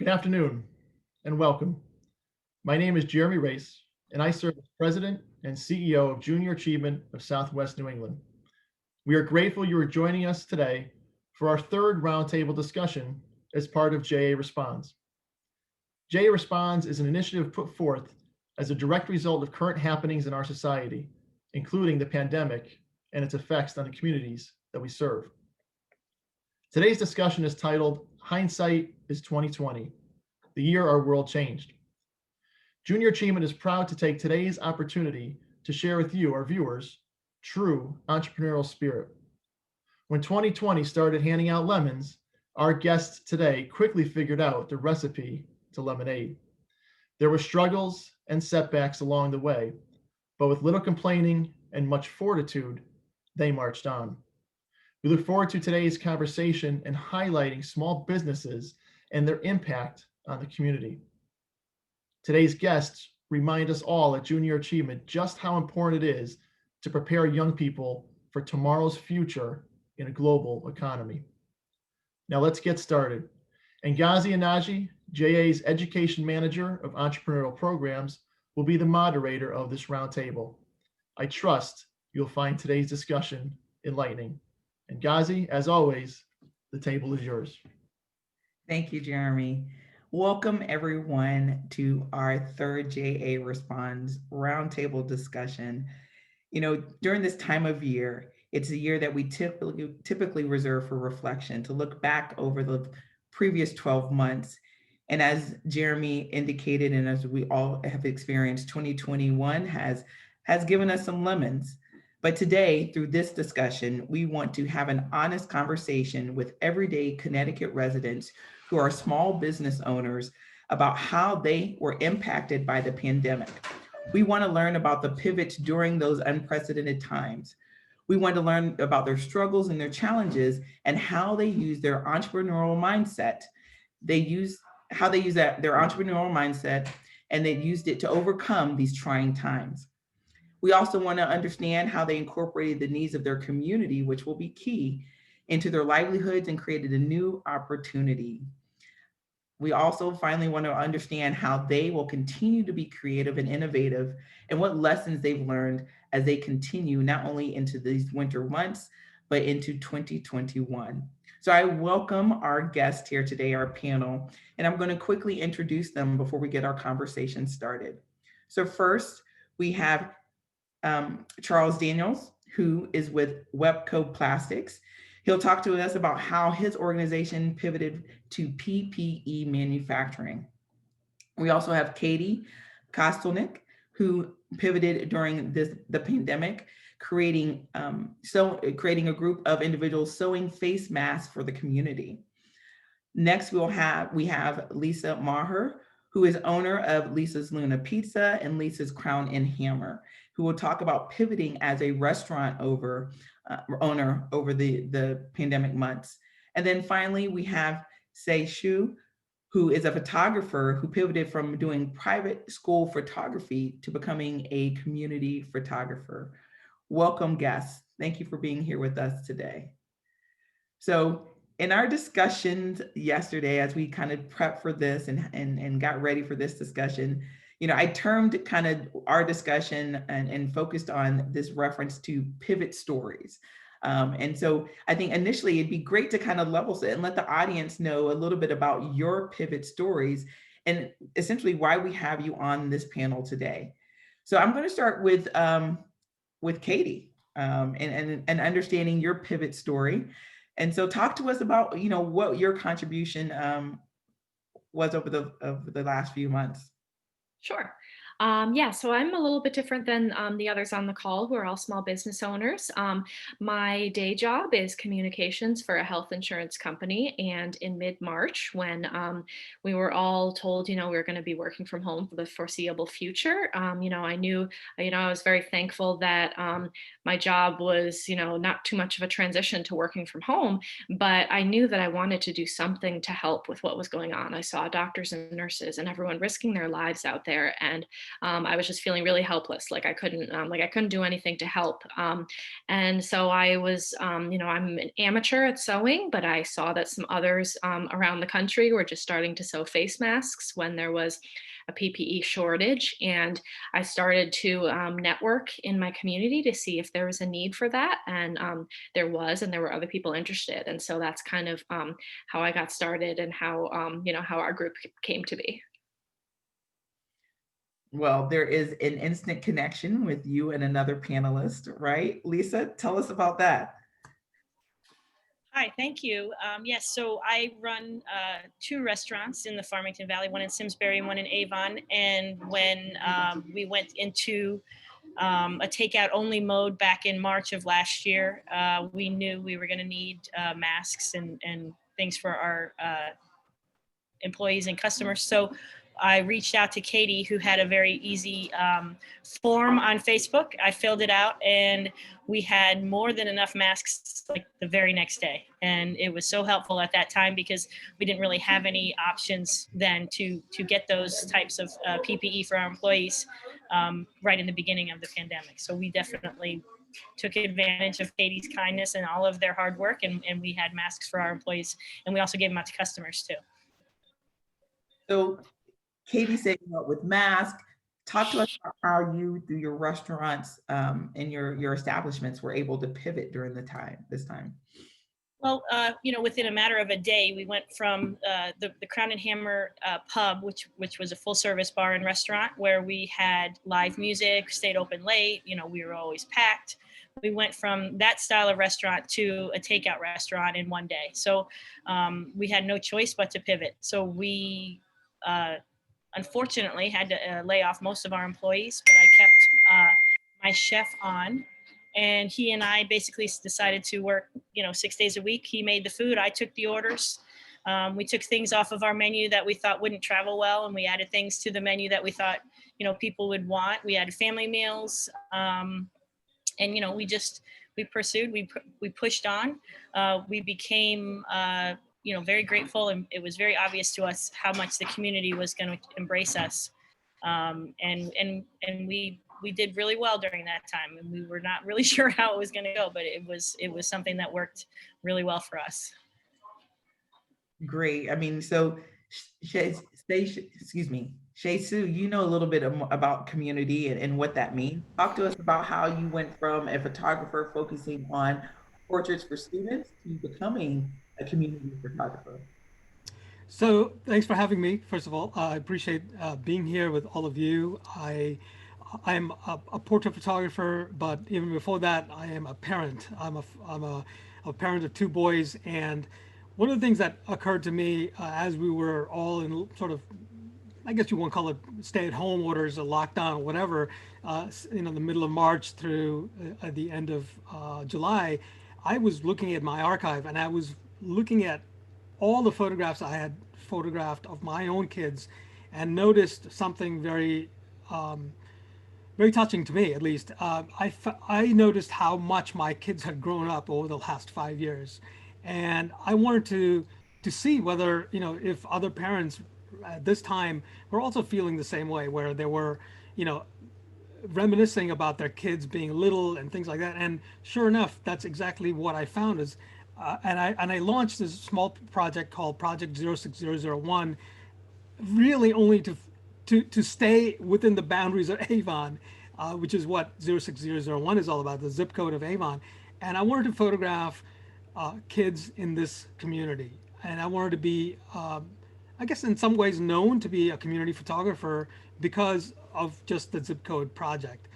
Good afternoon and welcome. My name is Jeremy Race, and I serve as President and CEO of Junior Achievement of Southwest New England. We are grateful you are joining us today for our third roundtable discussion as part of JA Responds. JA Responds is an initiative put forth as a direct result of current happenings in our society, including the pandemic and its effects on the communities that we serve. Today's discussion is titled Hindsight is 2020, the year our world changed. Junior Achievement is proud to take today's opportunity to share with you, our viewers, true entrepreneurial spirit. When 2020 started handing out lemons, our guests today quickly figured out the recipe to lemonade. There were struggles and setbacks along the way, but with little complaining and much fortitude, they marched on. We look forward to today's conversation and highlighting small businesses and their impact on the community. Today's guests remind us all at Junior Achievement just how important it is to prepare young people for tomorrow's future in a global economy. Now let's get started. Ngazi Anaji, JA's Education Manager of Entrepreneurial Programs, will be the moderator of this roundtable. I trust you'll find today's discussion enlightening. And Ngazi, as always, the table is yours. Thank you, Jeremy. Welcome everyone to our third JA Responds roundtable discussion. During this time of year, it's a year that we typically reserve for reflection, to look back over the previous 12 months. And as Jeremy indicated, and as we all have experienced, 2021 has given us some lemons. But today, through this discussion, we want to have an honest conversation with everyday Connecticut residents who are small business owners about how they were impacted by the pandemic. We want to learn about the pivots during those unprecedented times. We want to learn about their struggles and their challenges and how they use their entrepreneurial mindset. How they use their entrepreneurial mindset, and they used it to overcome these trying times. We also want to understand how they incorporated the needs of their community, which will be key, into their livelihoods and created a new opportunity. We also finally want to understand how they will continue to be creative and innovative, and what lessons they've learned as they continue not only into these winter months, but into 2021. So I welcome our guest here today, our panel, and I'm going to quickly introduce them before we get our conversation started. So first, we have Charles Daniels, who is with Webco Plastics. He'll talk to us about how his organization pivoted to PPE manufacturing. We also have Katie Kostelnik, who pivoted during the pandemic, creating a group of individuals sewing face masks for the community. Next, we have Lisa Maher, who is owner of Lisa's Luna Pizza and Lisa's Crown and Hammer, who will talk about pivoting as a restaurant owner over the pandemic months. And then finally, we have Sei Shu, who is a photographer who pivoted from doing private school photography to becoming a community photographer. Welcome, guests. Thank you for being here with us today. So in our discussions yesterday, as we kind of prepped for this and got ready for this discussion, I termed kind of our discussion and focused on this reference to pivot stories. And so I think initially it'd be great to kind of level set and let the audience know a little bit about your pivot stories and essentially why we have you on this panel today. So I'm going to start with Katie and understanding your pivot story. And so talk to us about, what your contribution was over the last few months. Sure. So I'm a little bit different than the others on the call who are all small business owners. My day job is communications for a health insurance company. And in mid-March, when we were all told, we were going to be working from home for the foreseeable future, I knew, I was very thankful that my job was, not too much of a transition to working from home, but I knew that I wanted to do something to help with what was going on. I saw doctors and nurses and everyone risking their lives out there. And I was just feeling really helpless. Like I couldn't do anything to help. And so I was, I'm an amateur at sewing, but I saw that some others around the country were just starting to sew face masks when there was a PPE shortage. And I started to network in my community to see if there was a need for that. And there was, and there were other people interested. And so that's kind of how I got started and how, how our group came to be. Well, there is an instant connection with you and another panelist, right? Lisa, tell us about that. Hi, thank you. Yes, so I run two restaurants in the Farmington Valley, one in Simsbury and one in Avon. And when we went into a takeout only mode back in March of last year, we knew we were going to need masks and things for our employees and customers. So I reached out to Katie, who had a very easy form on Facebook. I filled it out, and we had more than enough masks like the very next day. And it was so helpful at that time because we didn't really have any options then to get those types of PPE for our employees right in the beginning of the pandemic. So we definitely took advantage of Katie's kindness and all of their hard work, and we had masks for our employees, and we also gave them out to customers too. So Katie said you with masks. Talk to us about how you, through your restaurants and your establishments, were able to pivot during this time. Well, within a matter of a day, we went from the Crown and Hammer pub, which was a full service bar and restaurant where we had live music, stayed open late. We were always packed. We went from that style of restaurant to a takeout restaurant in one day. So we had no choice but to pivot. So we unfortunately had to lay off most of our employees, but I kept my chef on, and he and I basically decided to work 6 days a week. He made the food, I took the orders. We took things off of our menu that we thought wouldn't travel well, and we added things to the menu that we thought people would want. We added family meals, and we pursued, we pushed on. We became very grateful, and it was very obvious to us how much the community was going to embrace us. And we did really well during that time, and we were not really sure how it was going to go, but it was something that worked really well for us. Great. I mean, so Shay Sue, you know a little bit about community and what that means. Talk to us about how you went from a photographer focusing on portraits for students to becoming a community photographer. So thanks for having me. First of all, I appreciate being here with all of you. I'm a portrait photographer, but even before that, I am a parent. I'm a parent of two boys, and one of the things that occurred to me as we were all in sort of, I guess you won't call it stay-at-home orders or lockdown or whatever, the middle of March through the end of July, I was looking at my archive, and I was looking at all the photographs I had photographed of my own kids, and noticed something very very touching to me, at least. I noticed how much my kids had grown up over the last 5 years, and I wanted to see whether if other parents at this time were also feeling the same way, where they were reminiscing about their kids being little and things like that. And sure enough, that's exactly what I found. And I launched this small project called Project 06001, really only to stay within the boundaries of Avon, which is what 06001 is all about, the zip code of Avon. And I wanted to photograph kids in this community. And I wanted to be, I guess in some ways, known to be a community photographer because of just the zip code project.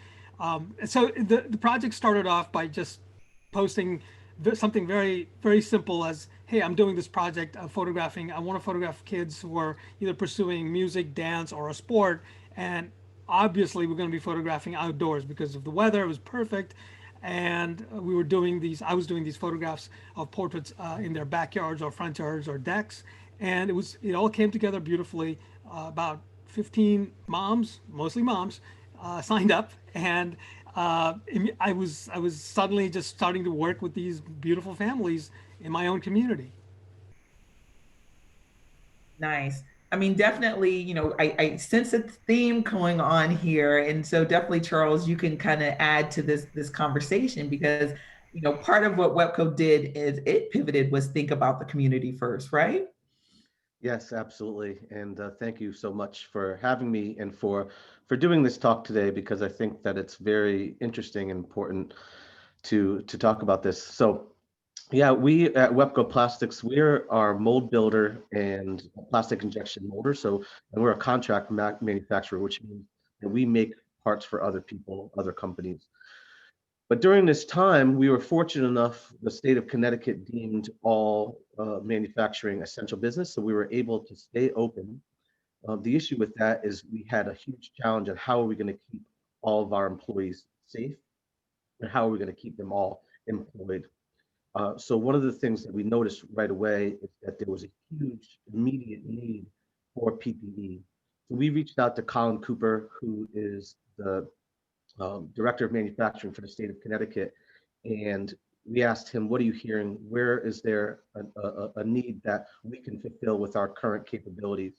So the project started off by just posting something very, very simple as, hey, I'm doing this project of photographing. I want to photograph kids who are either pursuing music, dance, or a sport. And obviously we're going to be photographing outdoors because of the weather. It was perfect. And I was doing these photographs of portraits in their backyards or front yards or decks. And it all came together beautifully. About 15 moms, mostly moms, signed up, and I was suddenly just starting to work with these beautiful families in my own community. Nice. I mean, definitely, I sense a theme going on here. And so definitely, Charles, you can kind of add to this conversation because, part of what Webco did is it pivoted was think about the community first, right? Yes, absolutely. And thank you so much for having me and for doing this talk today, because I think that it's very interesting and important to talk about this. So yeah, we at Webco Plastics, we're our mold builder and plastic injection molder. So, and we're a contract manufacturer, which means that we make parts for other people, other companies. But during this time, we were fortunate enough, the state of Connecticut deemed all manufacturing essential business. So we were able to stay open. The issue with that is we had a huge challenge of how are we going to keep all of our employees safe, and how are we going to keep them all employed. So one of the things that we noticed right away is that there was a huge immediate need for PPE. So we reached out to Colin Cooper, who is the director of manufacturing for the state of Connecticut, and we asked him, what are you hearing? Where is there a need that we can fulfill with our current capabilities?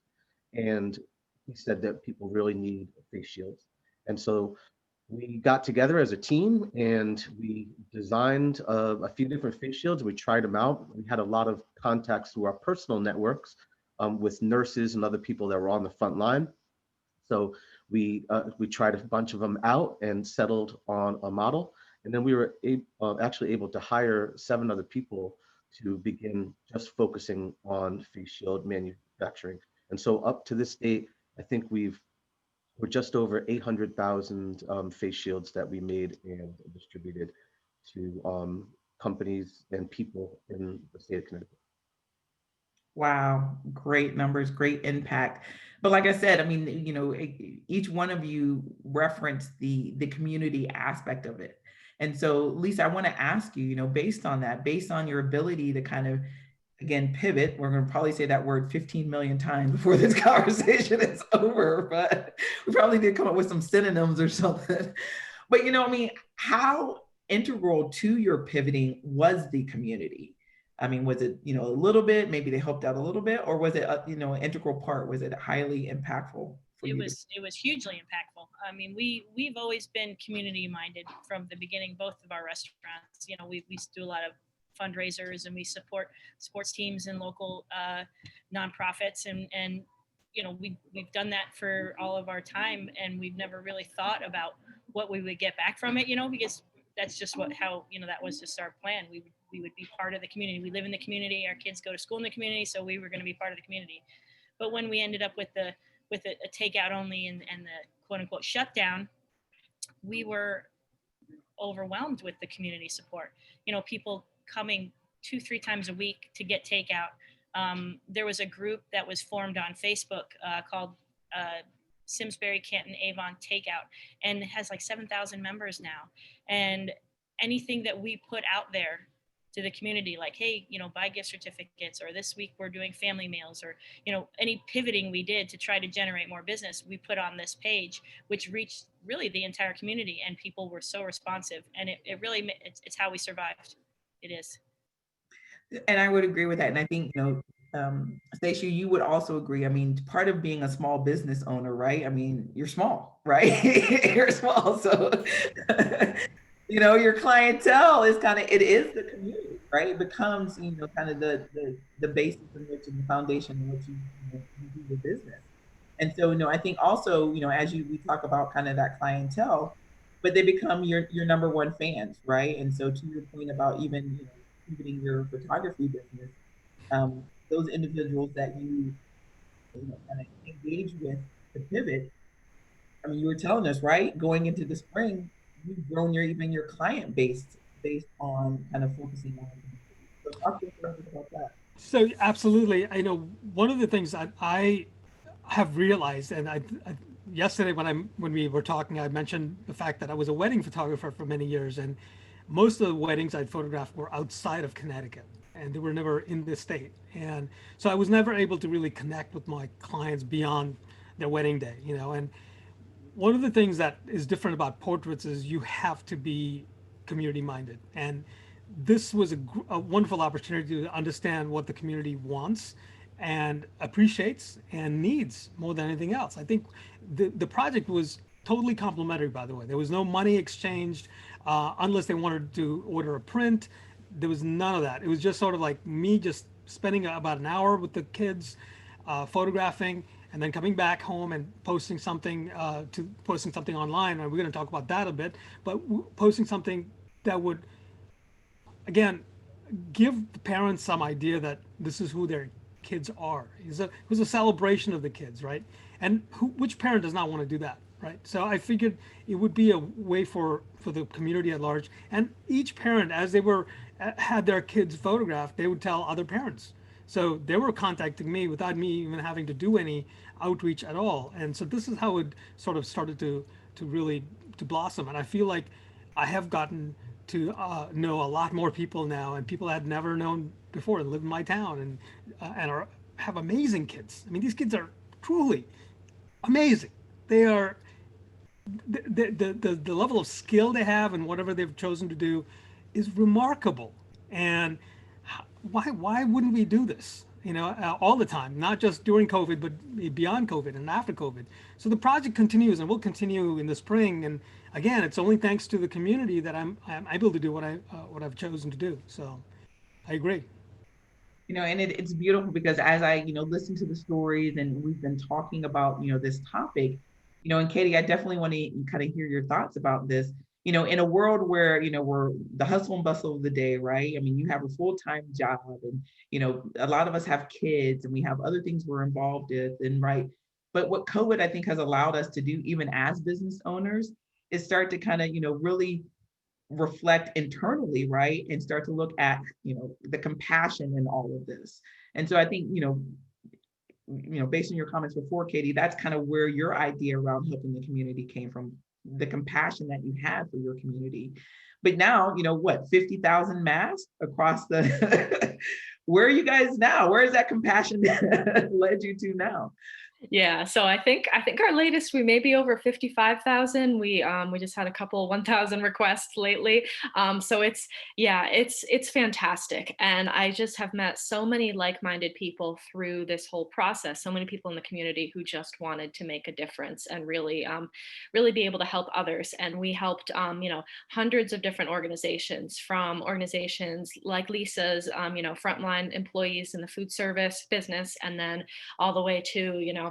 And he said that people really need face shields. And so we got together as a team and we designed a few different face shields. We tried them out. We had a lot of contacts through our personal networks with nurses and other people that were on the front line. So we tried a bunch of them out and settled on a model. And then we were actually able to hire 7 other people to begin just focusing on face shield manufacturing. And so up to this date, I think we're just over 800,000 face shields that we made and distributed to companies and people in the state of Connecticut. Wow, great numbers, great impact. But like I said, I mean, each one of you referenced the community aspect of it. And so, Lisa, I want to ask you, based on that, based on your ability to kind of, again, pivot, we're going to probably say that word 15 million times before this conversation is over, but we probably did come up with some synonyms or something. But, I mean, how integral to your pivoting was the community? I mean, was it, a little bit, maybe they helped out a little bit, or was it, an integral part? Was it highly impactful for It you? was hugely impactful. I mean, we've always been community minded from the beginning. Both of our restaurants, we do a lot of fundraisers and we support sports teams and local nonprofits, and we've done that for all of our time, and we've never really thought about what we would get back from it, because that's just how that was just our plan. We would be part of the community. We live in the community. Our kids go to school in the community, so we were going to be part of the community. But when we ended up with a takeout only and the quote unquote shutdown, we were overwhelmed with the community support. People coming 2-3 times a week to get takeout. There was a group that was formed on Facebook called Simsbury, Canton, Avon Takeout, and it has like 7,000 members now. And anything that we put out there to the community, like, hey, buy gift certificates, or this week we're doing family meals, or, any pivoting we did to try to generate more business, we put on this page, which reached really the entire community, and people were so responsive, and it really, it's how we survived. It is. And I would agree with that. And I think, Stacey, you would also agree. I mean, part of being a small business owner, right? I mean, you're small, right? You're small. So, your clientele is it is the community, right? It becomes, kind of the basis in which and the foundation in which you do your business. And so, I think also, as we talk about kind of that clientele, but they become your number one fans, right? And so to your point about even, pivoting your photography business, those individuals that you kind of engage with to pivot. I mean, you were telling us, right, going into the spring, you've grown your client base based on kind of focusing on. So talk to us a little bit about that. So absolutely, I know one of the things that I have realized, and yesterday when we were talking, I mentioned the fact that I was a wedding photographer for many years, and most of the weddings I'd photographed were outside of Connecticut, and they were never in this state, and so I was never able to really connect with my clients beyond their wedding day, and one of the things that is different about portraits is you have to be community minded, and this was a wonderful opportunity to understand what the community wants and appreciates and needs more than anything else. I think the project was totally complimentary, by the way. There was no money exchanged unless they wanted to order a print. There was none of that. It was just sort of like me just spending about an hour with the kids, photographing, and then coming back home and posting something online. And we're going to talk about that a bit, but posting something that would, again, give the parents some idea that this is who their kids are. It was a celebration of the kids, right? And which parent does not want to do that, right? So I figured it would be a way for the community at large, and each parent, as they were had their kids photographed, they would tell other parents. So they were contacting me without me even having to do any outreach at all. And so this is how it sort of started to really to blossom. And I feel like I have gotten to know a lot more people now, and people I had never known before that live in my town and have amazing kids. I mean, these kids are truly amazing. They are the level of skill they have and whatever they've chosen to do is remarkable. And why wouldn't we do this? You know, all the time, not just during COVID, but beyond COVID and after COVID. So the project continues and will continue in the spring. And again, it's only thanks to the community that I'm able to do what I've chosen to do. So I agree. And it's beautiful because as I, listen to the stories and we've been talking about, this topic, and Katie, I definitely want to kind of hear your thoughts about this. In a world where, we're the hustle and bustle of the day, right? I mean, you have a full-time job and, a lot of us have kids and we have other things we're involved with and right. But what COVID, I think, has allowed us to do, even as business owners, is start to kind of, really reflect internally, right? And start to look at, the compassion in all of this. And so I think, based on your comments before, Katie, that's kind of where your idea around helping the community came from, the compassion that you had for your community. But now, what, 50,000 masks across the, where are you guys now? Where is that compassion led you to now? Yeah, so I think our latest, we may be over 55,000. We just had a couple 1,000 requests lately. So it's fantastic, and I just have met so many like-minded people through this whole process. So many people in the community who just wanted to make a difference and really be able to help others. And we helped hundreds of different organizations, from organizations like Lisa's, frontline employees in the food service business, and then all the way to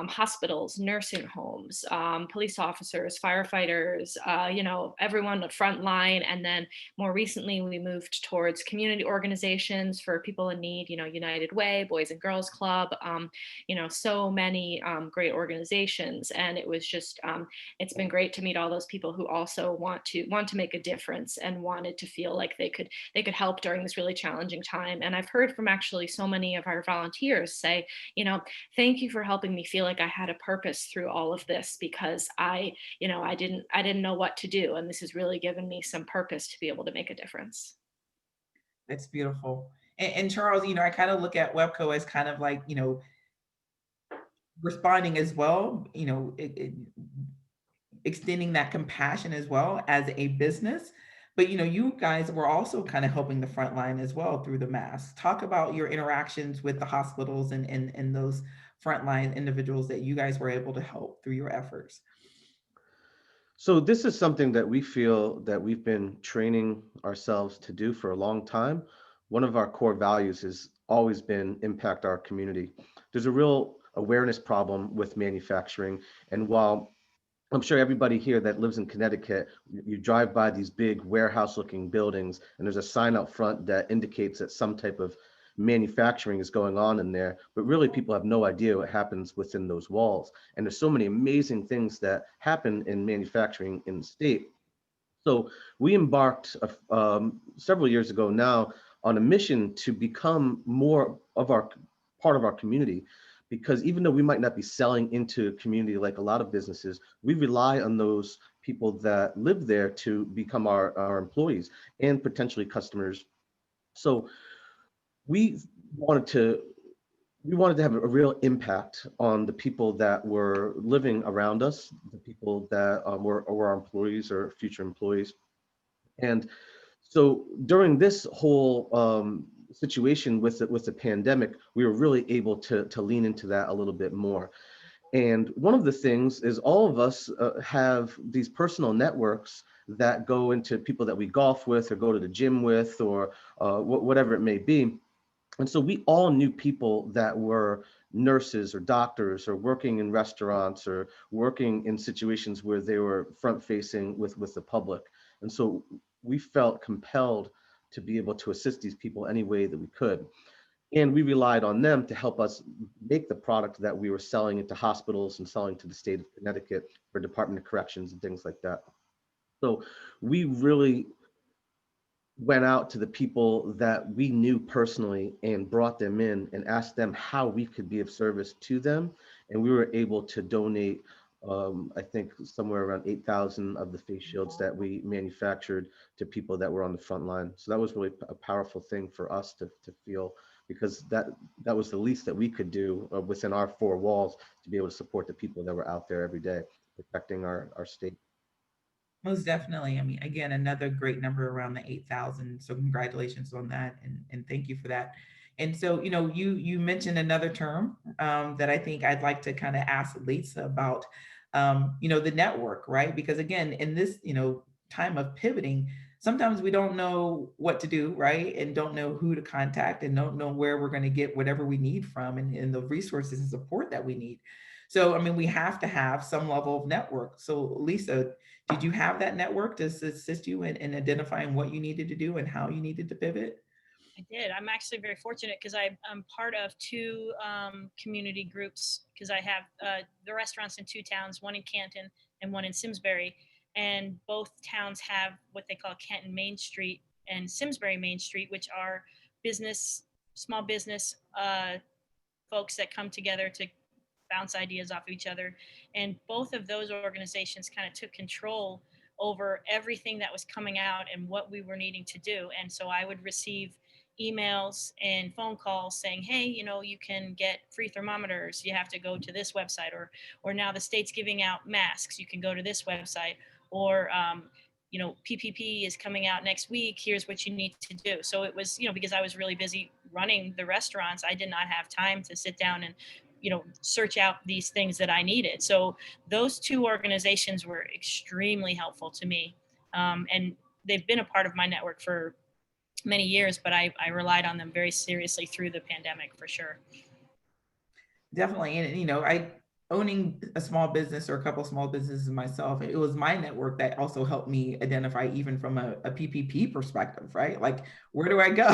hospitals, nursing homes, police officers, firefighters, everyone at front line. And then more recently, we moved towards community organizations for people in need, United Way, Boys and Girls Club, so many great organizations. And it was just, it's been great to meet all those people who also want to make a difference and wanted to feel like they could help during this really challenging time. And I've heard from actually so many of our volunteers say, thank you for helping me feel like I had a purpose through all of this, because I didn't know what to do. And this has really given me some purpose to be able to make a difference. That's beautiful. And Charles, I kind of look at WEPCO as kind of like, responding as well, extending that compassion as well as a business. But you guys were also kind of helping the front line as well through the masks. Talk about your interactions with the hospitals and those frontline individuals that you guys were able to help through your efforts. So this is something that we feel that we've been training ourselves to do for a long time. One of our core values has always been impact our community. There's a real awareness problem with manufacturing, and while I'm sure everybody here that lives in Connecticut, you drive by these big warehouse looking buildings and there's a sign out front that indicates that some type of manufacturing is going on in there, but really people have no idea what happens within those walls. And there's so many amazing things that happen in manufacturing in the state. So we embarked several years ago now on a mission to become more of our part of our community, because even though we might not be selling into a community like a lot of businesses, we rely on those people that live there to become our employees and potentially customers. So we wanted to have a real impact on the people that were living around us, the people that were our employees or future employees. And so during this whole situation with the pandemic, we were really able to lean into that a little bit more. And one of the things is all of us have these personal networks that go into people that we golf with or go to the gym with, or whatever it may be. And so we all knew people that were nurses or doctors or working in restaurants or working in situations where they were front facing with the public. And so we felt compelled to be able to assist these people any way that we could. And we relied on them to help us make the product that we were selling into hospitals and selling to the state of Connecticut for Department of Corrections and things like that. So we really went out to the people that we knew personally and brought them in and asked them how we could be of service to them. And we were able to donate, I think, somewhere around 8,000 of the face shields that we manufactured to people that were on the front line. So that was really a powerful thing for us to feel, because that was the least that we could do within our four walls to be able to support the people that were out there every day protecting our state. Most definitely. I mean, again, another great number around the 8,000. So congratulations on that, and thank you for that. And so, you mentioned another term that I think I'd like to kind of ask Lisa about, the network, right? Because again, in this, time of pivoting, sometimes we don't know what to do, right? And don't know who to contact and don't know where we're going to get whatever we need from and the resources and support that we need. So, I mean, we have to have some level of network. So, Lisa, did you have that network to assist you in identifying what you needed to do and how you needed to pivot? I did. I'm actually very fortunate because I'm part of two community groups, because I have the restaurants in two towns, one in Canton and one in Simsbury. And both towns have what they call Canton Main Street and Simsbury Main Street, which are small business folks that come together to bounce ideas off of each other. And both of those organizations kind of took control over everything that was coming out and what we were needing to do. And so I would receive emails and phone calls saying, hey, you can get free thermometers. You have to go to this website, or now the state's giving out masks. You can go to this website, or PPP is coming out next week. Here's what you need to do. So it was, because I was really busy running the restaurants, I did not have time to sit down and search out these things that I needed. So those two organizations were extremely helpful to me. And they've been a part of my network for many years, but I relied on them very seriously through the pandemic, for sure. Definitely. And, I owning a small business or a couple of small businesses myself, it was my network that also helped me identify, even from a PPP perspective, right? Like, where do I go?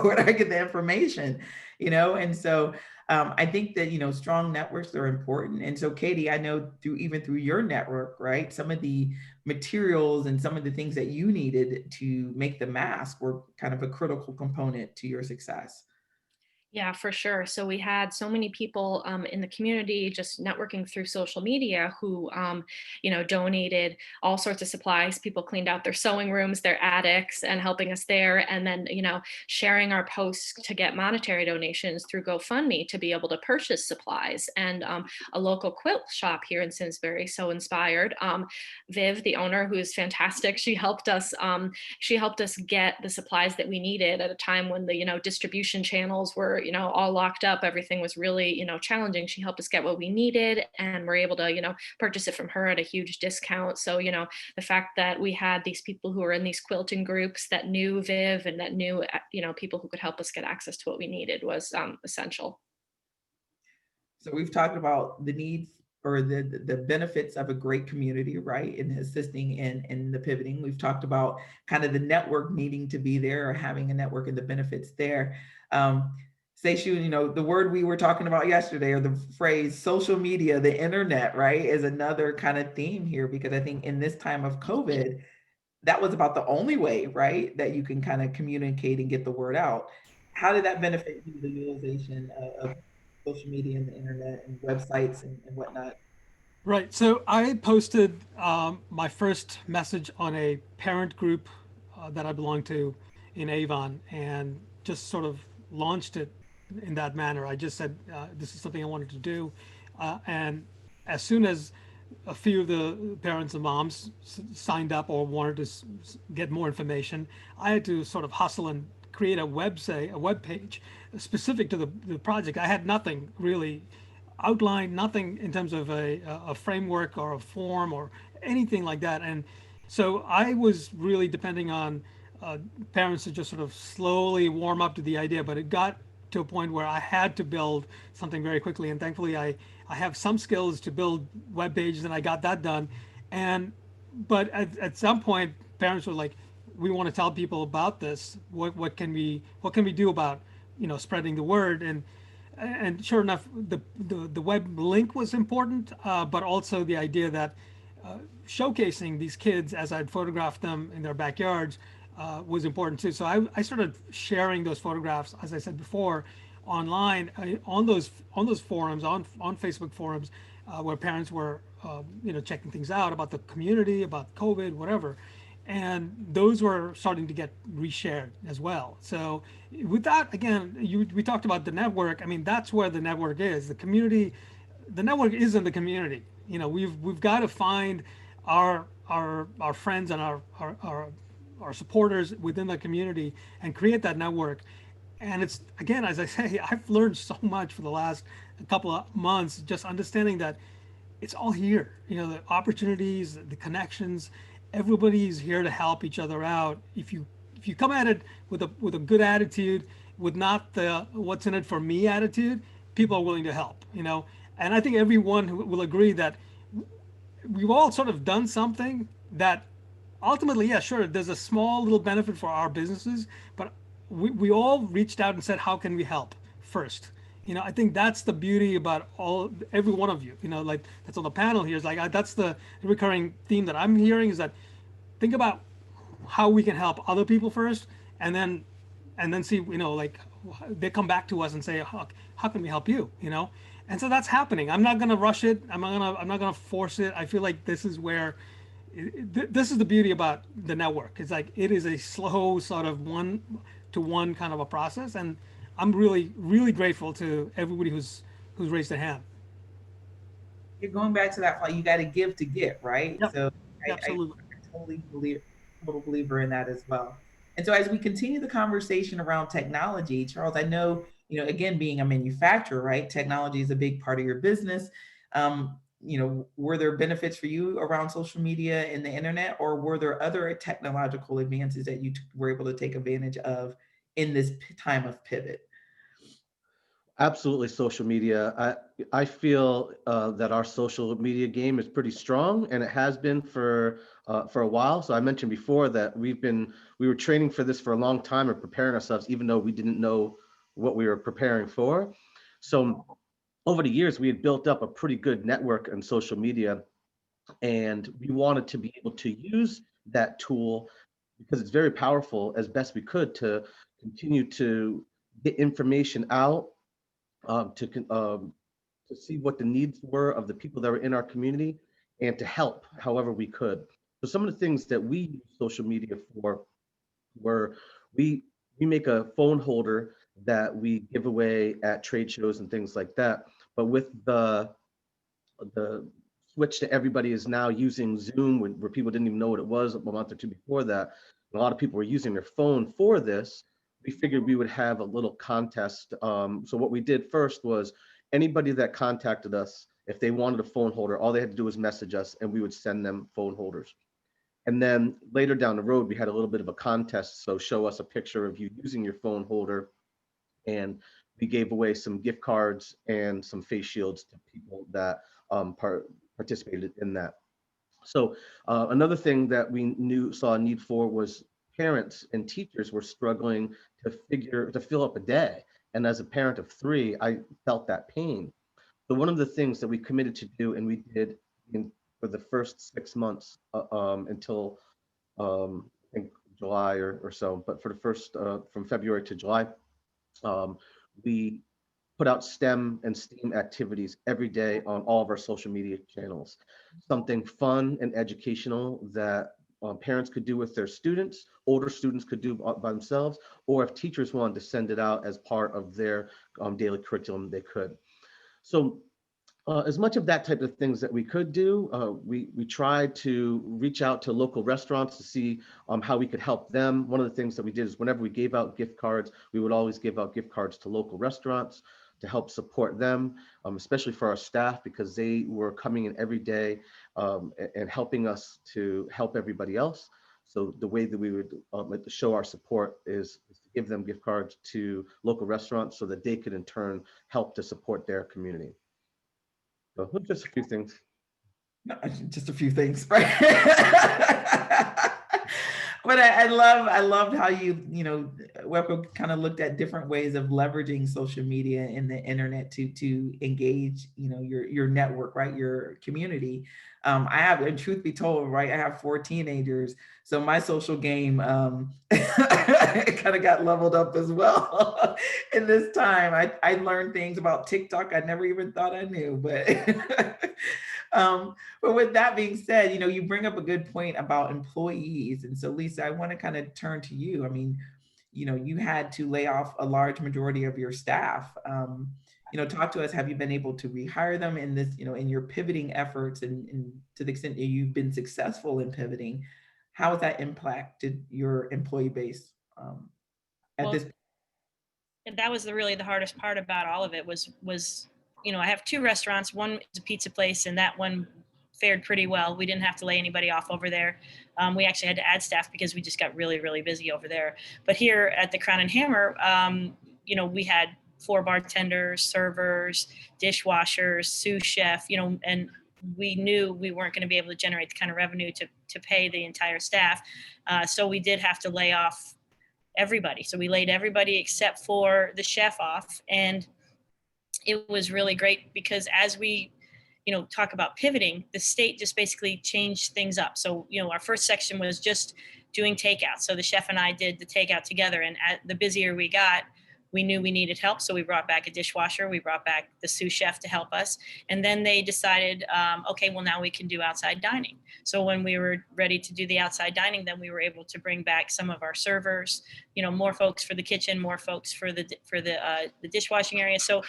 Where do I get the information? And so I think that, strong networks are important. And so, Katie, I know even through your network, right, some of the materials and some of the things that you needed to make the mask were kind of a critical component to your success. Yeah, for sure. So we had so many people in the community just networking through social media who, donated all sorts of supplies. People cleaned out their sewing rooms, their attics, and helping us there. And then, sharing our posts to get monetary donations through GoFundMe to be able to purchase supplies. And a local quilt shop here in Simsbury, so inspired. Viv, the owner, who is fantastic, she helped us. She helped us get the supplies that we needed at a time when the distribution channels were all locked up. Everything was really, challenging. She helped us get what we needed, and we're able to, purchase it from her at a huge discount. So, the fact that we had these people who were in these quilting groups that knew Viv and that knew, people who could help us get access to what we needed was essential. So we've talked about the needs or the benefits of a great community, right, in assisting in the pivoting. We've talked about kind of the network needing to be there, or having a network, and the benefits there. Seishu, the word we were talking about yesterday, or the phrase social media, the internet, right, is another kind of theme here, because I think in this time of COVID, that was about the only way, right, that you can kind of communicate and get the word out. How did that benefit you, the utilization of social media and the internet and websites and whatnot? Right. So I posted my first message on a parent group that I belong to in Avon, and just sort of launched it in that manner. I just said, this is something I wanted to do. And as soon as a few of the parents and moms signed up or wanted to get more information, I had to sort of hustle and create a web page specific to the project. I had nothing really outlined, nothing in terms of a framework or a form or anything like that. And so I was really depending on parents to just sort of slowly warm up to the idea, but it got to a point where I had to build something very quickly. And thankfully, I have some skills to build web pages, and I got that done. And but at some point, parents were like, "We want to tell people about this. What can we do about spreading the word?" And sure enough, the web link was important, but also the idea that showcasing these kids as I'd photographed them in their backyards was important too. So I started sharing those photographs, as I said before, online on those forums, on Facebook forums, where parents were checking things out about the community, about COVID, whatever. And those were starting to get reshared as well. So with that, again, we talked about the network. I mean, that's where the network is. The community, the network is in the community. We've got to find our friends and our supporters within the community and create that network. And it's, again, as I say, I've learned so much for the last couple of months, just understanding that it's all here. The opportunities, the connections, everybody's here to help each other out. If you come at it with a good attitude, with not the what's in it for me attitude, people are willing to help. And I think everyone who will agree that we've all sort of done something that ultimately, yeah, sure, there's a small little benefit for our businesses, but we all reached out and said, how can we help first? I think that's the beauty about every one of you, like that's on the panel here is like, that's the recurring theme that I'm hearing is that think about how we can help other people first, and then see, like they come back to us and say, how can we help you? And so that's happening. I'm not going to rush it. I'm not going to force it. I feel like this is where this is the beauty about the network. It's like it is a slow sort of one-to-one kind of a process, and I'm really, really grateful to everybody who's raised their hand. You're going back to that point. You got to give to get, right? Yep, So I absolutely. totally total believer in that as well. And so as we continue the conversation around technology, Charles, I know, again, being a manufacturer, right? Technology is a big part of your business. Were there benefits for you around social media and the internet, or were there other technological advances that you were able to take advantage of in this time of pivot? Absolutely, social media. I feel that our social media game is pretty strong, and it has been for a while. So I mentioned before that we were training for this for a long time and preparing ourselves, even though we didn't know what we were preparing for. So over the years, we had built up a pretty good network on social media, and we wanted to be able to use that tool because it's very powerful as best we could to continue to get information out, to see what the needs were of the people that were in our community and to help however we could. So some of the things that we use social media for were we make a phone holder that we give away at trade shows and things like that. But with the switch to everybody is now using Zoom, where people didn't even know what it was a month or two before that, a lot of people were using their phone for this. We figured we would have a little contest. So what we did first was anybody that contacted us, if they wanted a phone holder, all they had to do was message us and we would send them phone holders. And then later down the road, we had a little bit of a contest. So show us a picture of you using your phone holder. And we gave away some gift cards and some face shields to people that participated in that. So another thing that we saw a need for was parents and teachers were struggling to fill up a day. And as a parent of 3, I felt that pain. So one of the things that we committed to do, and we did for the first 6 months until I think July or so, but for the first from February to July, we put out STEM and STEAM activities every day on all of our social media channels. Something fun and educational that parents could do with their students, older students could do by themselves, or if teachers wanted to send it out as part of their daily curriculum, they could. So As much of that type of things that we could do, we tried to reach out to local restaurants to see how we could help them. One of the things that we did is whenever we gave out gift cards, we would always give out gift cards to local restaurants to help support them, especially for our staff, because they were coming in every day and helping us to help everybody else. So the way that we would like to show our support is to give them gift cards to local restaurants so that they could in turn help to support their community. So just a few things. No, just a few things, right? But I loved how Webco kind of looked at different ways of leveraging social media and the internet to engage, your network, right? Your community. I have, and truth be told, right, I have 4 teenagers, so my social game kind of got leveled up as well. In this time, I learned things about TikTok I never even thought I knew, but. But with that being said, you bring up a good point about employees. And so, Lisa, I want to kind of turn to you. I mean, you had to lay off a large majority of your staff. Talk to us. Have you been able to rehire them in this, in your pivoting efforts, and to the extent that you've been successful in pivoting, how has that impacted your employee base at this? And that was really the hardest part about all of it was I have 2 restaurants. One is a pizza place, and that one fared pretty well. We didn't have to lay anybody off over there. We actually had to add staff because we just got really, really busy over there. But here at the Crown and Hammer, we had 4 bartenders, servers, dishwashers, sous chef, and we knew we weren't going to be able to generate the kind of revenue to pay the entire staff. So we did have to lay off everybody. So we laid everybody except for the chef off. And it was really great because as we, talk about pivoting, the state just basically changed things up. So, our first section was just doing takeout. So the chef and I did the takeout together. And the busier we got, we knew we needed help. So we brought back a dishwasher. We brought back the sous chef to help us. And then they decided, okay, well, now we can do outside dining. So when we were ready to do the outside dining, then we were able to bring back some of our servers, more folks for the kitchen, more folks for the dishwashing area. So,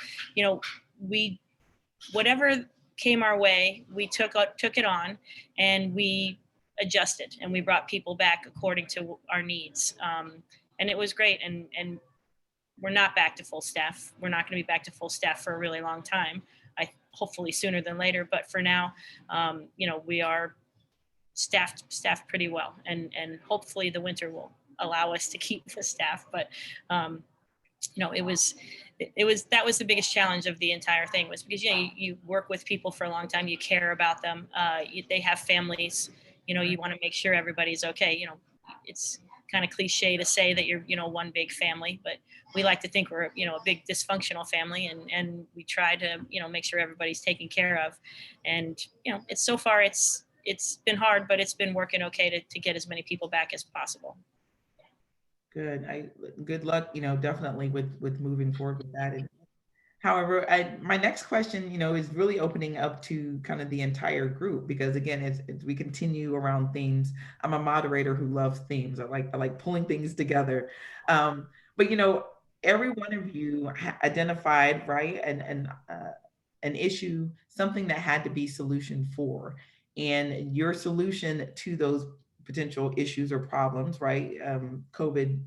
whatever came our way, we took it on, and we adjusted, and we brought people back according to our needs. And it was great. And we're not back to full staff. We're not going to be back to full staff for a really long time. Hopefully sooner than later. But for now, we are staffed pretty well, and hopefully the winter will allow us to keep the staff. But that was the biggest challenge of the entire thing, was because you work with people for a long time, you care about them, they have families, you want to make sure everybody's okay. It's kind of cliche to say that you're one big family, but we like to think we're a big dysfunctional family, and we try to make sure everybody's taken care of. And it's so far it's been hard, but it's been working okay to get as many people back as possible. Good. Good luck, definitely with moving forward with that. However, my next question, is really opening up to kind of the entire group, because again, as we continue around themes, I'm a moderator who loves themes. I like pulling things together. But every one of you identified, right, an issue, something that had to be solutioned for, and your solution to those potential issues or problems, right, COVID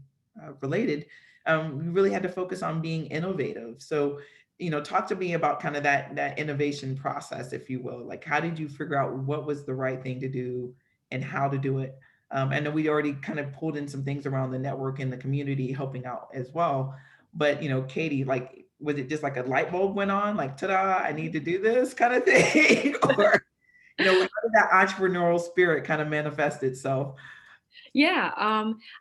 related, we really had to focus on being innovative. So, talk to me about kind of that innovation process, if you will. Like, how did you figure out what was the right thing to do and how to do it? I know we already kind of pulled in some things around the network and the community helping out as well. But, Katie, like, was it just like a light bulb went on, like, ta-da, I need to do this kind of thing? Or, how did that entrepreneurial spirit kind of manifest itself? Yeah,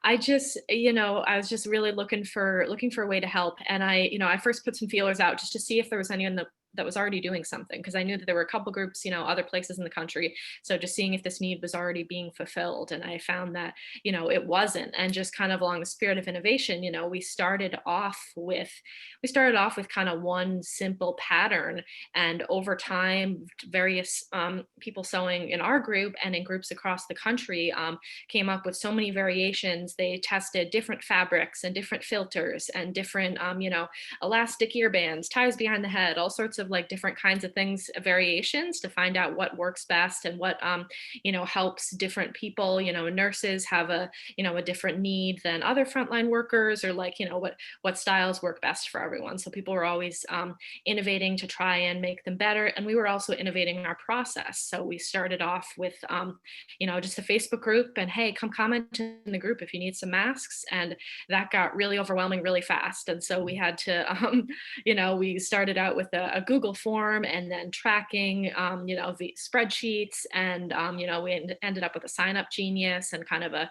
I just, I was just really looking for a way to help, and I first put some feelers out just to see if there was anyone that was already doing something, because I knew that there were a couple groups, other places in the country. So just seeing if this need was already being fulfilled, and I found that, it wasn't. And just kind of along the spirit of innovation, we started off with kind of one simple pattern, and over time, various people sewing in our group and in groups across the country came up with so many variations. They tested different fabrics and different filters and different, elastic ear bands, ties behind the head, all sorts of of like different kinds of things, variations to find out what works best and what, helps different people. Nurses have a different need than other frontline workers, or like, what styles work best for everyone. So people were always innovating to try and make them better. And we were also innovating our process. So we started off with, just a Facebook group, and hey, come comment in the group if you need some masks. And that got really overwhelming really fast. And so we had to, we started out with a Google form, and then tracking, the spreadsheets. And, we ended up with a sign up genius, and kind of a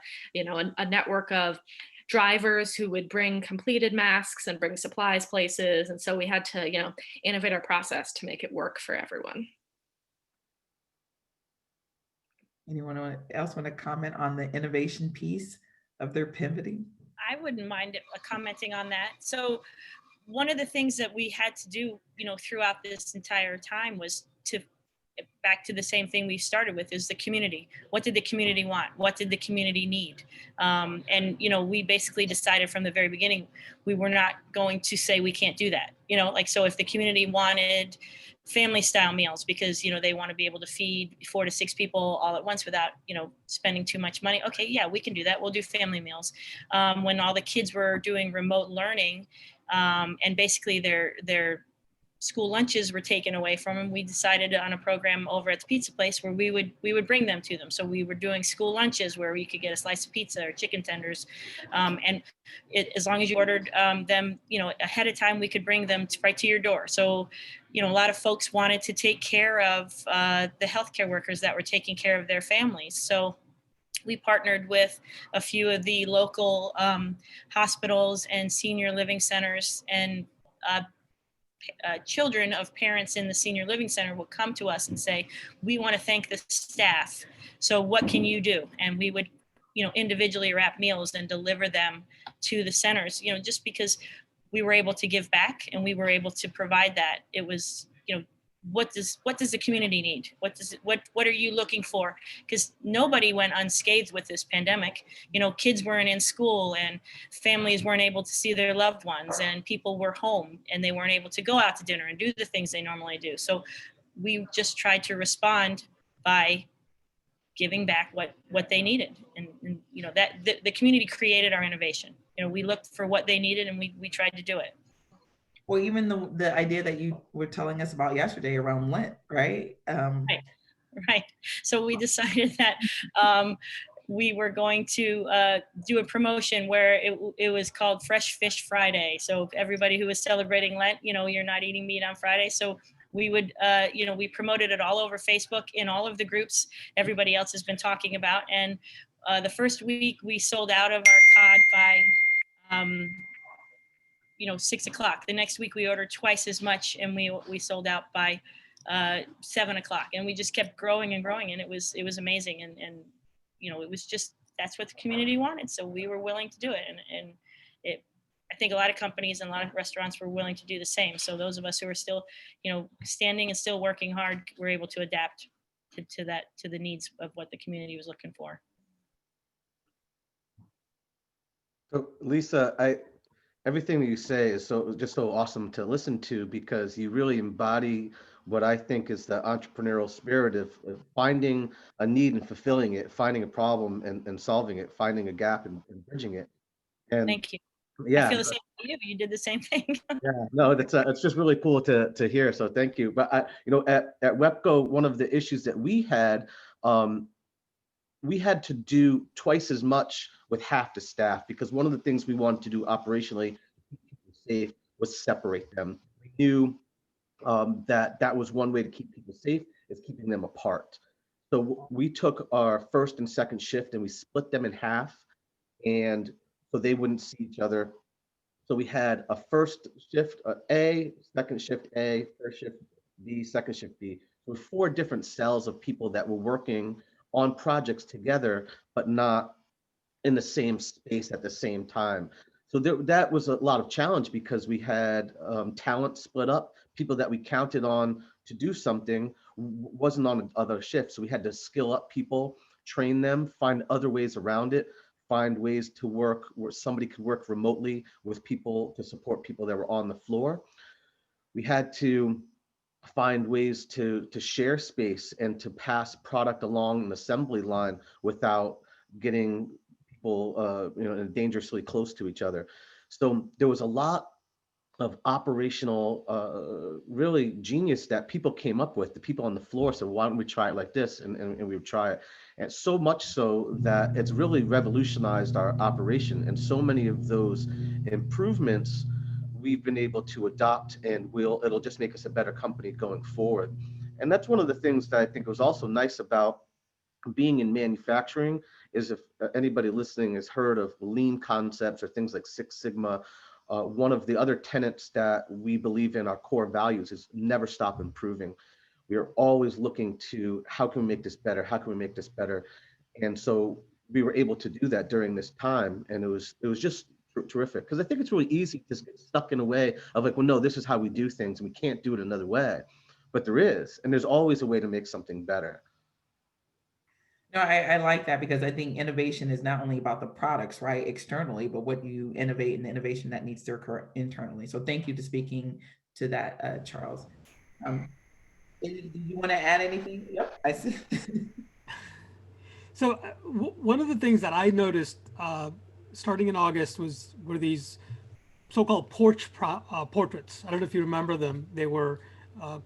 network of drivers who would bring completed masks and bring supplies places. And so we had to, innovate our process to make it work for everyone. Anyone else want to comment on the innovation piece of their pivoting? I wouldn't mind commenting on that. So one of the things that we had to do, throughout this entire time was to back to the same thing we started with, is the community. What did the community want? What did the community need? And, we basically decided from the very beginning, we were not going to say we can't do that. So if the community wanted family style meals because, they want to be able to feed 4 to 6 people all at once without, spending too much money. Okay, yeah, we can do that. We'll do family meals. When all the kids were doing remote learning, and basically their school lunches were taken away from them, we decided on a program over at the pizza place where we would bring them to them. So we were doing school lunches where we could get a slice of pizza or chicken tenders, and as long as you ordered them, ahead of time, we could bring them right to your door. So, a lot of folks wanted to take care of the healthcare workers that were taking care of their families. So we partnered with a few of the local hospitals and senior living centers, and children of parents in the senior living center would come to us and say, we want to thank the staff. So what can you do? And we would, individually wrap meals and deliver them to the centers, just because we were able to give back and we were able to provide that. It was, what does the community need? What are you looking for? Because nobody went unscathed with this pandemic. Kids weren't in school, and families weren't able to see their loved ones, and people were home and they weren't able to go out to dinner and do the things they normally do. So we just tried to respond by giving back what they needed. And that the community created our innovation. We looked for what they needed and we tried to do it. Well, even the idea that you were telling us about yesterday around Lent, right? Right. So we decided that we were going to do a promotion where it was called Fresh Fish Friday. So everybody who was celebrating Lent, you're not eating meat on Friday. So we would, we promoted it all over Facebook in all of the groups everybody else has been talking about. And the first week we sold out of our cod by 6 o'clock. The next week we ordered twice as much, and we sold out by 7 o'clock. And we just kept growing and growing, and it was amazing. And it was just, that's what the community wanted. So we were willing to do it. And I think a lot of companies and a lot of restaurants were willing to do the same. So those of us who are still, standing and still working hard, were able to adapt to the needs of what the community was looking for. So Lisa, everything that you say is so awesome to listen to, because you really embody what I think is the entrepreneurial spirit of finding a need and fulfilling it, finding a problem and solving it, finding a gap and bridging it. And thank you. Yeah, I feel the same for you. You did the same thing. Yeah, no, it's just really cool to hear. So thank you. But at WEPCO, one of the issues that we had to do twice as much with half the staff, because one of the things we wanted to do operationally to keep people safe was separate them. We knew that was one way to keep people safe, is keeping them apart. So we took our first and second shift and we split them in half, and so they wouldn't see each other. So we had a first shift A, second shift A, first shift B, second shift B. So 4 different cells of people that were working on projects together, but not in the same space at the same time. So that was a lot of challenge, because we had talent split up. People that we counted on to do something wasn't on other shifts. So we had to skill up people, train them, find other ways around it, find ways to work where somebody could work remotely with people to support people that were on the floor. We had to find ways to share space and to pass product along an assembly line without getting people dangerously close to each other. So there was a lot of operational really genius that people came up with. The people on the floor said, why don't we try it like this, and we would try it. And so much so that it's really revolutionized our operation, and so many of those improvements we've been able to adopt, and it'll just make us a better company going forward. And that's one of the things that I think was also nice about being in manufacturing, is if anybody listening has heard of lean concepts or things like Six Sigma, one of the other tenets that we believe in, our core values, is never stop improving. We are always looking to how can we make this better? How can we make this better? And so we were able to do that during this time, and it was just terrific, because I think it's really easy to get stuck in a way of like, well, no, this is how we do things, and we can't do it another way. But there is, and there's always a way to make something better. No, I like that, because I think innovation is not only about the products, right, externally, but what you innovate and the innovation that needs to occur internally. So thank you to speaking to that, Charles. Do you want to add anything? Yep, I see. So one of the things that I noticed starting in August were these so-called portraits. I don't know if you remember them. They were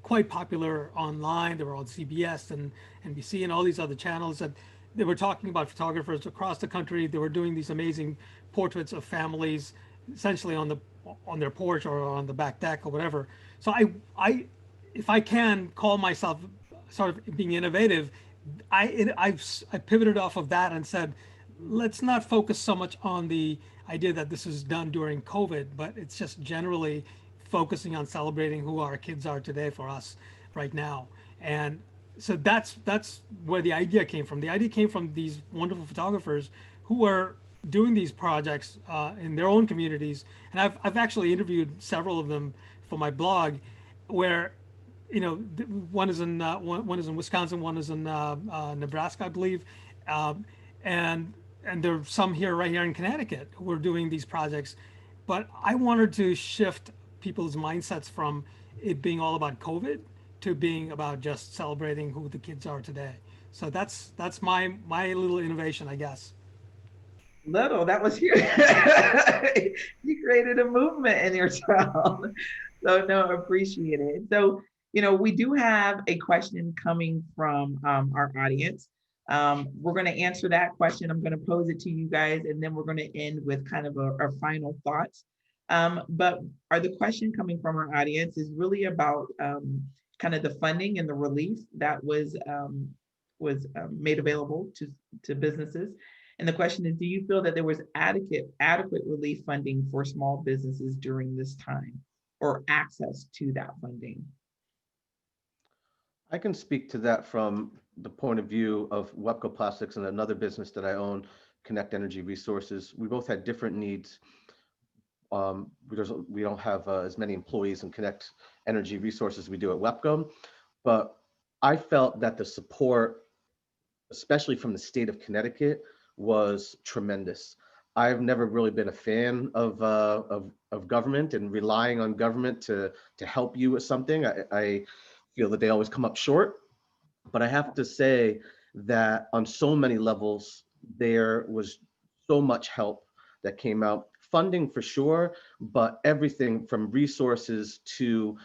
quite popular online. They were on CBS and NBC and all these other channels. And they were talking about photographers across the country. They were doing these amazing portraits of families, essentially on their porch or on the back deck or whatever. So if I can call myself sort of being innovative, I pivoted off of that and said, let's not focus so much on the idea that this is done during COVID, but it's just generally focusing on celebrating who our kids are today for us right now. And so that's where the idea came from. The idea came from these wonderful photographers who were doing these projects in their own communities. And I've actually interviewed several of them for my blog, where one is in Wisconsin, one is in Nebraska, I believe, and there's some right here in Connecticut who are doing these projects. But I wanted to shift people's mindsets from it being all about COVID to being about just celebrating who the kids are today. So that's my little innovation, I guess. Little, that was huge. You created a movement in yourself. So no, appreciate it. So, we do have a question coming from our audience. We're going to answer that question. I'm going to pose it to you guys, and then we're going to end with kind of our final thoughts. But the question coming from our audience is really about kind of the funding and the relief that was made available to businesses. And the question is, do you feel that there was adequate relief funding for small businesses during this time, or access to that funding? I can speak to that from the point of view of Wepco Plastics and another business that I own, Connect Energy Resources. We both had different needs. We don't have as many employees in Connect Energy Resources as we do at Wepco, but I felt that the support, especially from the state of Connecticut, was tremendous. I've never really been a fan of government and relying on government to help you with something. I feel that they always come up short, but I have to say that on so many levels, there was so much help that came out. Funding for sure, but everything from resources to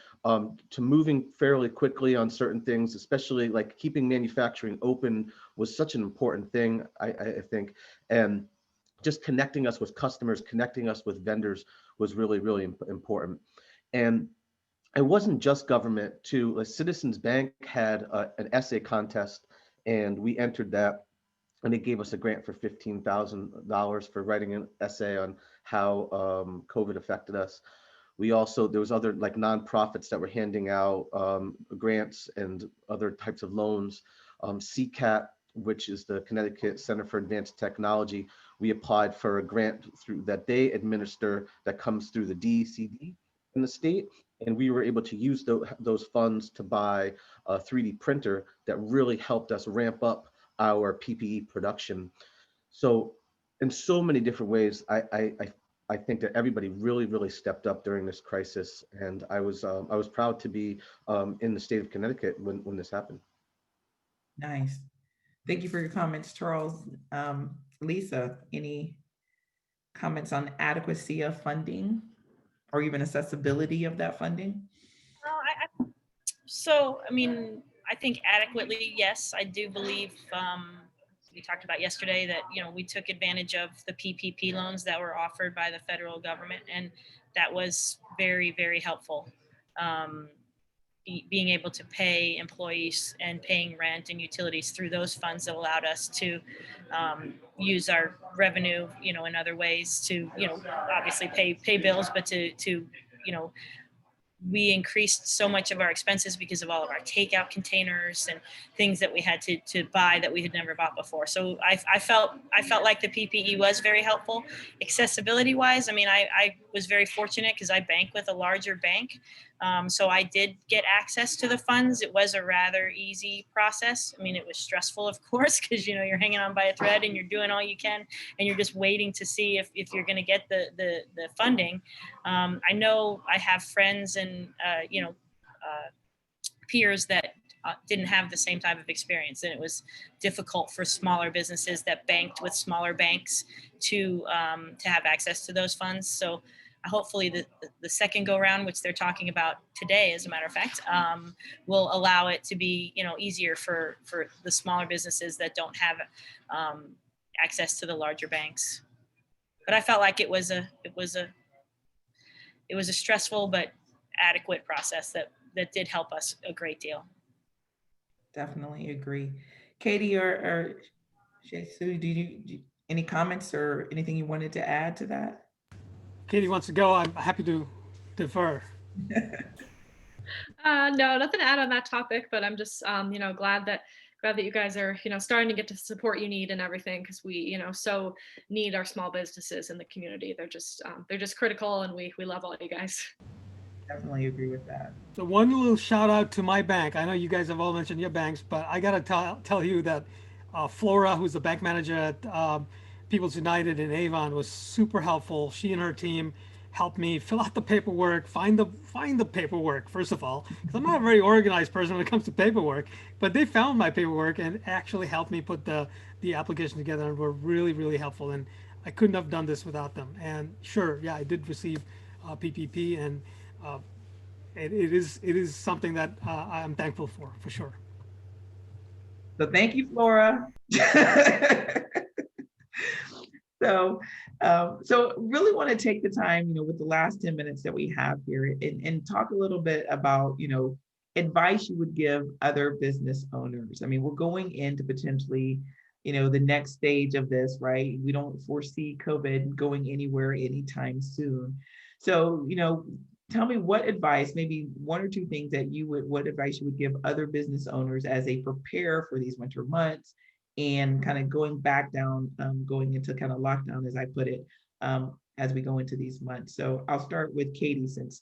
moving fairly quickly on certain things, especially like keeping manufacturing open, was such an important thing, I think. And just connecting us with customers, connecting us with vendors was really, really important. And it wasn't just government too. Like Citizens Bank had an essay contest, and we entered that, and they gave us a grant for $15,000 for writing an essay on how COVID affected us. There was other like nonprofits that were handing out grants and other types of loans. CCAT, which is the Connecticut Center for Advanced Technology, we applied for a grant through that they administer that comes through the DECD in the state. And we were able to use those funds to buy a 3D printer that really helped us ramp up our PPE production. So in so many different ways, I I think that everybody really, really stepped up during this crisis, and I was proud to be in the state of Connecticut when this happened. Nice. Thank you for your comments, Charles. Lisa, any comments on adequacy of funding or even accessibility of that funding? Well, so, I mean, I think adequately, yes. I do believe we talked about yesterday that, we took advantage of the PPP loans that were offered by the federal government, and that was very, very helpful. Um, being able to pay employees and paying rent and utilities through those funds that allowed us to use our revenue, in other ways to, obviously pay bills, but to, we increased so much of our expenses because of all of our takeout containers and things that we had to buy that we had never bought before. So I felt like the PPE was very helpful. Accessibility wise, I mean, I was very fortunate because I bank with a larger bank. So I did get access to the funds. It was a rather easy process. I mean, it was stressful, of course, because you're hanging on by a thread and you're doing all you can, and you're just waiting to see if you're going to get the funding. I know I have friends and peers that didn't have the same type of experience, and it was difficult for smaller businesses that banked with smaller banks to have access to those funds. So hopefully the second go round, which they're talking about today, as a matter of fact, will allow it to be easier for the smaller businesses that don't have access to the larger banks. But I felt like it was a stressful but adequate process that did help us a great deal. Definitely agree. Katie or Jesu, do you any comments or anything you wanted to add to that? Katie wants to go. I'm happy to defer. No, nothing to add on that topic, but I'm just, glad that you guys are, starting to get the support you need and everything, because we, so need our small businesses in the community. They're just critical, and we love all you guys. Definitely agree with that. So one little shout out to my bank. I know you guys have all mentioned your banks, but I gotta tell you that Flora, who's the bank manager at People's United in Avon, was super helpful. She and her team helped me fill out the paperwork, find the paperwork first of all, because I'm not a very organized person when it comes to paperwork. But they found my paperwork and actually helped me put the application together, and were really, really helpful. And I couldn't have done this without them. And sure, yeah, I did receive PPP, and it is something that I'm thankful for sure. So thank you, Flora. So really want to take the time, with the last 10 minutes that we have here, and talk a little bit about, advice you would give other business owners. I mean, we're going into potentially, the next stage of this, right? We don't foresee COVID going anywhere anytime soon. So, tell me what advice, maybe one or two things what advice you would give other business owners as they prepare for these winter months, and kind of going back down, going into kind of lockdown, as I put it, as we go into these months. So I'll start with Katie, since.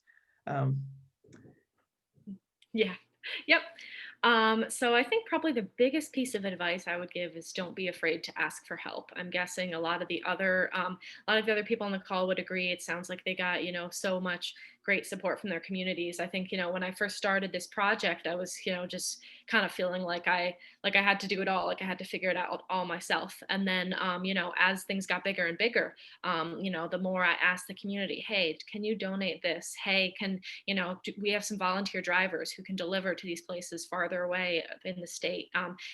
Yeah. Yep. So I think probably the biggest piece of advice I would give is don't be afraid to ask for help. I'm guessing a lot of the other people on the call would agree. It sounds like they got, so much great support from their communities. I think, when I first started this project, I was, just kind of feeling like I had to do it all, like I had to figure it out all myself. And then, as things got bigger and bigger, the more I asked the community, hey, can you donate this? Hey, we have some volunteer drivers who can deliver to these places farther away in the state.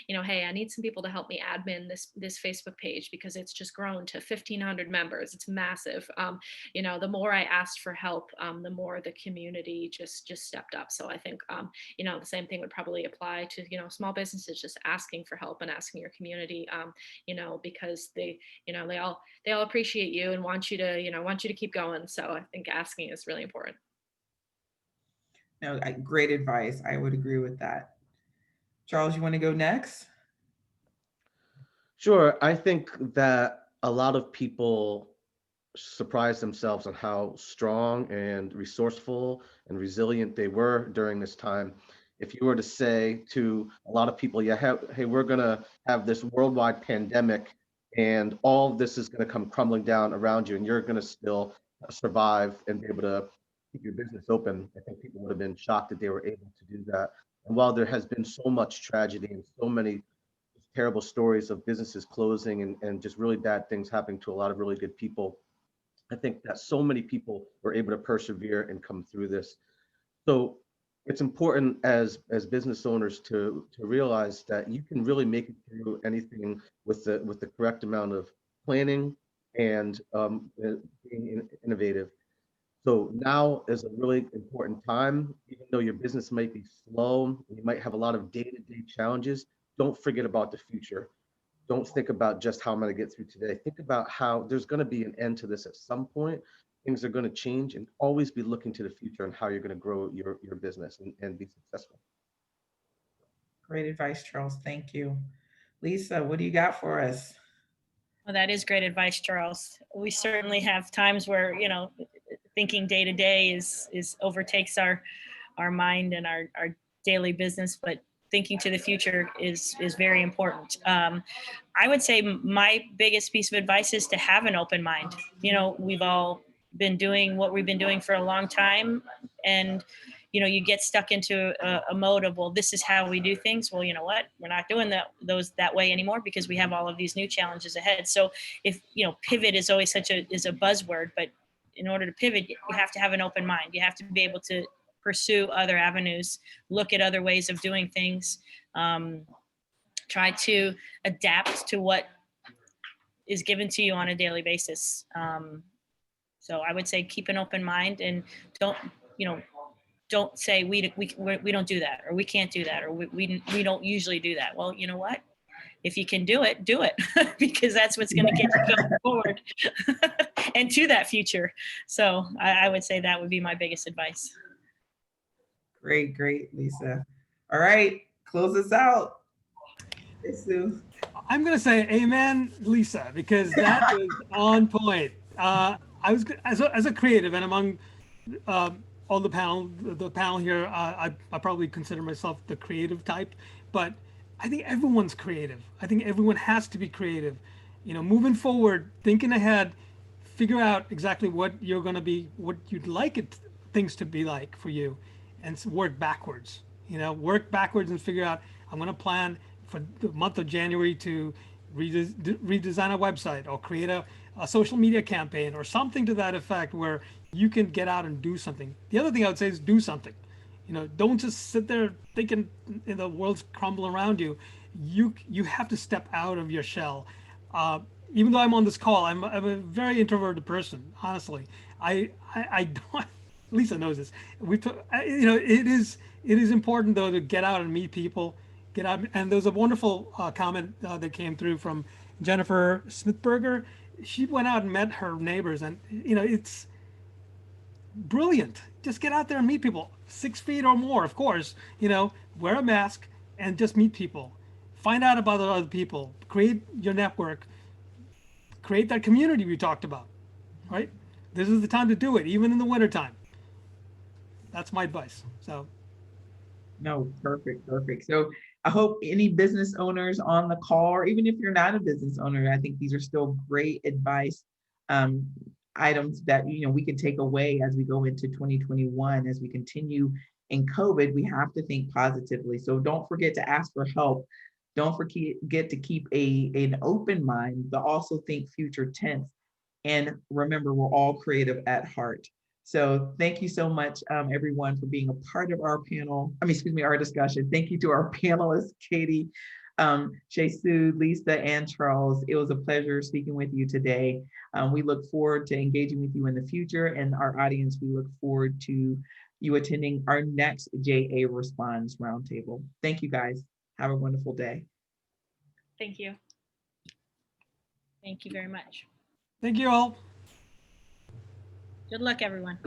Hey, I need some people to help me admin this Facebook page, because it's just grown to 1,500 members. It's massive. The more I asked for help, the more the community just stepped up. So I think, the same thing would probably apply to, small businesses, just asking for help and asking your community, because they all appreciate you and want you to keep going. So I think asking is really important. No, great advice. I would agree with that. Charles, you want to go next? Sure. I think that a lot of people surprised themselves on how strong and resourceful and resilient they were during this time. If you were to say to a lot of people, yeah, hey, we're going to have this worldwide pandemic and all of this is going to come crumbling down around you, and you're going to still survive and be able to keep your business open, I think people would have been shocked that they were able to do that. And while there has been so much tragedy and so many terrible stories of businesses closing and just really bad things happening to a lot of really good people, I think that so many people were able to persevere and come through this. So it's important as business owners to realize that you can really make it through anything with the correct amount of planning and being innovative. So now is a really important time, even though your business might be slow, you might have a lot of day-to-day challenges. Don't forget about the future. Don't think about just how I'm going to get through today. Think about how there's going to be an end to this at some point. Things are going to change, and always be looking to the future and how you're going to grow your business and be successful. Great advice, Charles. Thank you. Lisa, what do you got for us? Well, that is great advice, Charles. We certainly have times where, thinking day to day is overtakes our mind and our daily business, but thinking to the future is very important. I would say my biggest piece of advice is to have an open mind. We've all been doing what we've been doing for a long time, and you get stuck into a mode of, well, this is how we do things. Well, you know what, we're not doing that way anymore because we have all of these new challenges ahead. So if pivot is always is a buzzword, but in order to pivot, you have to have an open mind. You have to be able to pursue other avenues, look at other ways of doing things, try to adapt to what is given to you on a daily basis. So I would say keep an open mind, and don't say we don't do that, or we can't do that, or we don't usually do that. Well, you know what? If you can do it, because that's what's going to get you going forward and to that future. So I would say that would be my biggest advice. Great, Lisa. All right, close us out. Hey, Sue. I'm going to say amen, Lisa, because that was on point. I was, as a creative, and among all the panel here, I probably consider myself the creative type, but I think everyone's creative. I think everyone has to be creative. Moving forward, thinking ahead, figure out exactly what you're going to be, what you'd like things to be like for you, and work backwards. Work backwards and figure out, I'm going to plan for the month of January to redesign a website or create a social media campaign or something to that effect, where you can get out and do something. The other thing I would say is do something. Don't just sit there thinking the world's crumbling around you. You have to step out of your shell. Even though I'm on this call, I'm a very introverted person. Honestly, I don't. Lisa knows this. It is important though to get out and meet people. Get out, and there's a wonderful comment that came through from Jennifer Smithberger. She went out and met her neighbors, and it's brilliant. Just get out there and meet people. 6 feet or more, of course. Wear a mask and just meet people. Find out about other people. Create your network. Create that community we talked about. Right? This is the time to do it, even in the wintertime. That's my advice. So. No, perfect. So I hope any business owners on the call, or even if you're not a business owner, I think these are still great advice items that we can take away as we go into 2021. As we continue in COVID, we have to think positively. So don't forget to ask for help. Don't forget to keep an open mind, but also think future tense. And remember, we're all creative at heart. So thank you so much, everyone, for being a part of our panel. Our discussion. Thank you to our panelists, Katie, Sue, Lisa, and Charles. It was a pleasure speaking with you today. We look forward to engaging with you in the future, and our audience, we look forward to you attending our next JA Responds Roundtable. Thank you, guys. Have a wonderful day. Thank you. Thank you very much. Thank you all. Good luck, everyone.